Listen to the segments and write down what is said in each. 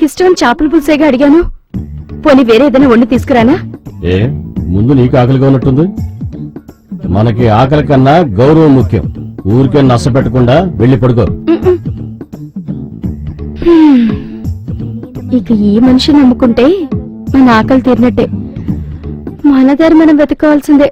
ఇష్టం చేపల పులుసేగా అడిగాను. పోనీ వేరే ఏదైనా వండి తీసుకురానా? ఏ ముందు నీకు ఆకలిగా ఉన్నట్టుంది. మనకి ఆకలి కన్నా గౌరవం ముఖ్యం. ఊరికే నచ్చ పెట్టకుండా వెళ్ళి పడుకో. ఇక ఈ మనిషి నమ్ముకుంటే మన ఆకలి తీరినట్టే. మన దారి మనం వెతుక్కోవాల్సిందే.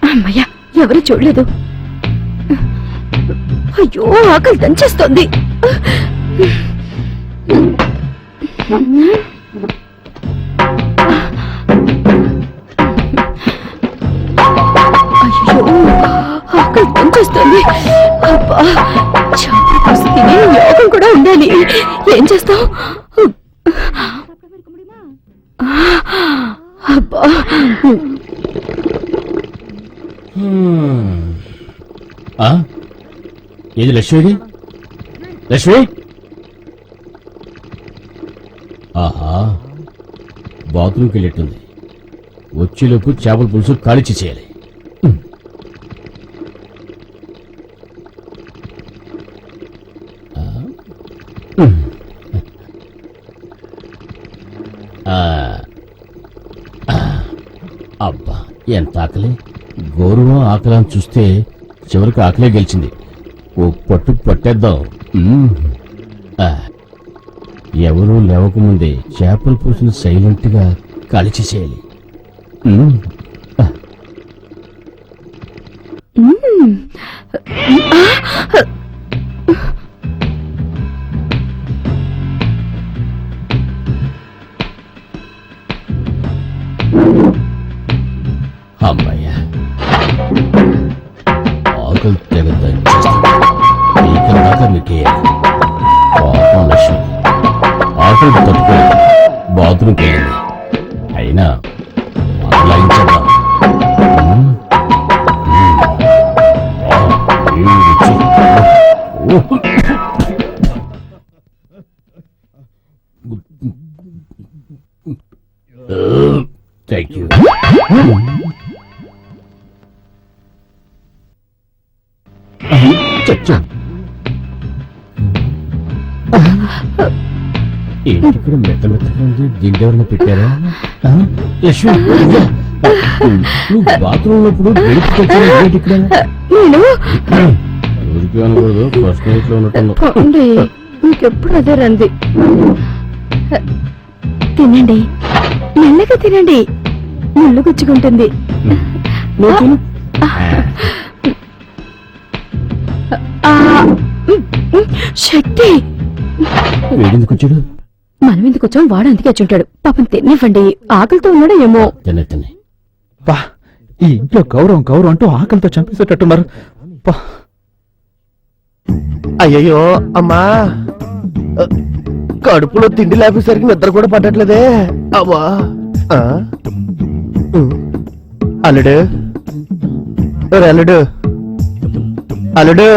అమ్మయ్యా, ఎవరు చూడలేదు. అయ్యో, ఆకలి దంచేస్తోంది. అయ్యో, ఆకలి దంచేస్తోంది. అబ్బా, చేపల పులుసు తిని యోగం కూడా ఉండాలి. ఏం చేస్తావు? అబ్బా, ఏది లక్ష్మిది? లక్ష్మి, ఆహా, బాత్రూమ్కి వెళ్ళేట్టుంది. వచ్చేలోపు చేపల పులుసు కాలిచి చేయాలి. అబ్బా, ఎంత ఆకలి! గౌరవం ఆకలి చూస్తే చివరికి ఆకలే గెలిచింది. ఓ పట్టు పట్టేద్దాం. ఎవరూ లేవకముందే చేపల పులుసును సైలెంట్ గా కాల్చేసేయాలి. అమ్మాయ్యా, ఆకలి తెగద్దని దాకా మీకేయాలి. పాపం లక్ష్మి ఆకలి తట్టుకోలేదు, బాత్రూమ్కి వెళ్ళింది. అయినా లాయించేద్దాం. Thank you. ఏంటి ఇక్కడ మెత్త మెత్తగా ఉంది? దీన్ని ఎవరైనా పెట్టారా? లక్ష్మి, నువ్వు బాత్రూమ్ ఉన్నప్పుడు ఇక్కడ ఊరికి అనకూడదు. ఫస్ట్ నైట్ లో ఉన్నట్టు ఇంకెప్పుడు అదే రంది. తినండి, మెల్లగా తినండి, ముళ్ళు గుచ్చుకుంటుంది. శక్తి వేడెందుకు వచ్చాడు? మనం ఎందుకు వచ్చాం? వాడు అందుకే వచ్చుంటాడు. పాపం తినివ్వండి, ఆకలితో ఉన్నాడో ఏమో. తినే తినే. ఈ ఇంట్లో గౌరవం గౌరవం అంటూ ఆకలితో చంపేసేటట్టున్నారు. అయ్యయ్యో అమ్మా, కడుపులో తిండి లేపేసరికి నిద్ర కూడా పట్టట్లేదే. అవ్వా, అల్లుడు అల్లుడు అల్లుడు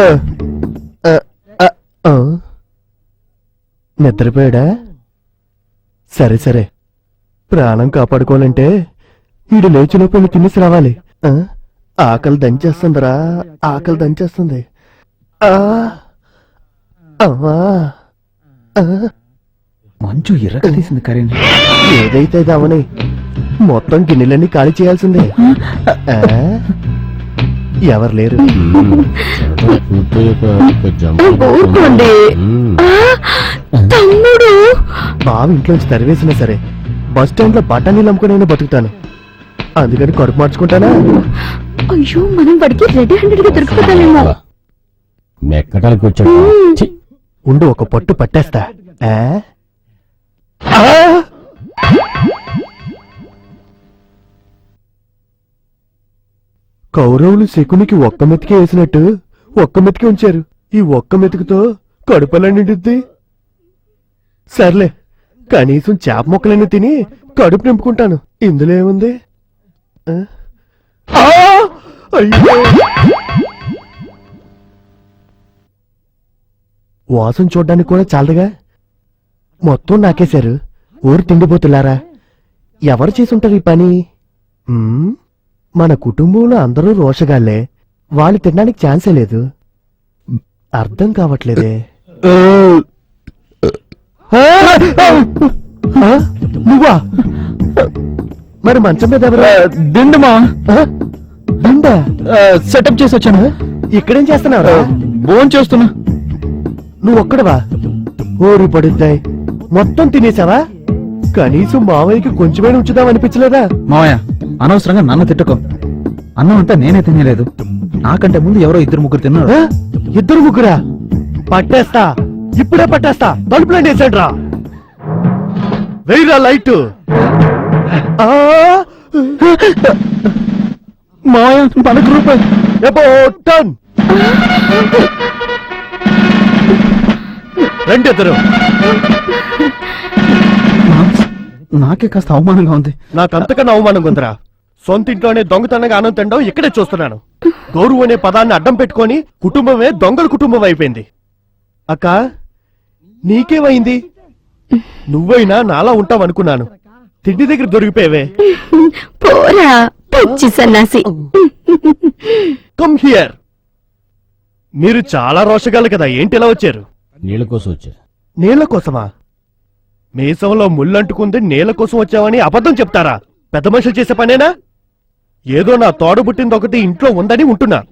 నిద్రపోయాడా? సరే సరే, ప్రాణం కాపాడుకోవాలంటే ఈడు లేచిలోపు తినేసి రావాలి. ఆకలి దంచేస్తుందిరా, ఆకలి దంచేస్తుంది. మంచు ఎర్రగా తీసింది కరీని. ఏదైతే దామని మొత్తం గిన్నెలన్నీ ఖాళీ చేయాల్సిందే. ఎవరు లేరు. పూర్తయ్యాక ఒక జంప్ ఊరుకోండి. తమ్ముడు బావ ఇంట్లోంచి తరివేసినా సరే బస్ స్టాండ్ లో బఠానీలు అమ్ముకుని బతుకుతాను. అందుకని కడుపు మార్చుకుంటానా. అయ్యో మనం వాడికి రెడీ హ్యాండెడ్ గా దొరికిపోతామేమో. మెక్కడానికి వచ్చాడు ఛీ, ఉండు ఒక పట్టు పట్టేస్తా. ఆ? ఆ! కౌరవులు శకునికి ఒక్క మెతికే వేసినట్టు ఒక్క మెతికి ఉంచారు. ఈ ఒక్క మెతుకుతో కడుపులా నిండుద్ది. సర్లే కనీసం చేప మొక్కలన్నీ తిని కడుపు నింపుకుంటాను. ఇందులో ఏముంది? ఆ? ఆ! అయ్యో! వాసన చూడ్డానికి కూడా చాలదుగా. మొత్తం నాకేశారు. ఊరు తిండిపోతులారా. ఎవరు చేసుంటారు ఈ పని? మన కుటుంబంలో అందరూ రోషగాళ్లే. వాళ్ళు తినడానికి ఛాన్సే లేదు. అర్థం కావట్లేదే. ఆ? నువ్వా? మరి మంచం మీద ఎవరు? దిండుమా దిండా? సెటప్ చేసి వచ్చాను. ఇక్కడేం చేస్తున్నావు? భోన్ చేస్తున్నా. నువ్వు ఒక్కడవా? ఊరి పడుద్దాయి. మొత్తం తినేసావా? కనీసం మావయ్యకి కొంచెమైనా ఉంచుదాం అనిపించలేదా? మావయ్య అనవసరంగా నన్ను తిట్టుకో. అన్నం అంతా నేనే తినలేదు. నాకంటే ముందు ఎవరో ఇద్దరు ముగ్గురు తిన్నారు. ఆ? ఇద్దరు ముగ్గురా? పట్టేస్తా, ఇప్పుడే పట్టేస్తా. తలుపులండి వేసాడు రా. వెయ్యిరా లైట్. మావయ్య మనకు రూపాయి. టన్ రెండు ఇద్దరు. నాకే కాస్త అవమానంగా ఉంది. నాకంతకన్నా అవమానం ఉందిరా. సొంత ఇంట్లోనే దొంగతనంగా ఆనందం తినడం ఇక్కడే చూస్తున్నాను. గౌరవం అనే పదాన్ని అడ్డం పెట్టుకొని కుటుంబమే దొంగల కుటుంబం అయిపోయింది. అక్క నీకేమైంది? నువ్వైనా నాలా ఉంటావనుకున్నాను. తిండి దగ్గర దొరికిపోయావే. పోరా పిచ్చి సన్నాసి. Come here. మీరు చాలా రోషగాలు కదా, ఏంటి ఇలా వచ్చారు? నీళ్ళ కోసం వచ్చా. నీళ్ల కోసమా? మీసంలో ముళ్ళంటుకుంది నీళ్ల కోసం వచ్చావని అబద్ధం చెప్తారా? పెద్ద మనుషులు చేసే పనేనా? ఏదో నా తోడు పుట్టింది ఒకటి ఇంట్లో ఉందని ఉంటున్నా.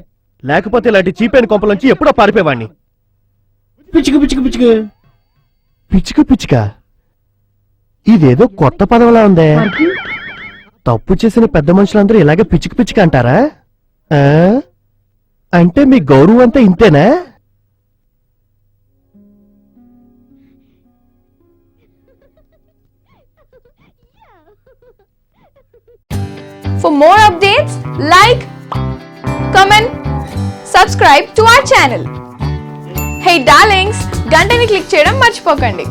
లేకపోతే ఇలాంటి చీపైన కొంపలోంచి ఎప్పుడో పారిపోయేవాణ్ణి. పిచ్చిక పిచ్చిక పిచ్చిక పిచ్చుక పిచ్చుక ఇదేదో కొత్త పదవిలా ఉందే. తప్పు చేసిన పెద్ద మనుషులందరూ ఇలాగే పిచ్చుక పిచ్చుక అంటారా? ఆ? అంటే మీ గౌరవం అంతా ఇంతేనా? For more updates, like, comment, subscribe to our channel. Hey darlings, గంటని click చేయడం మర్చిపోకండి.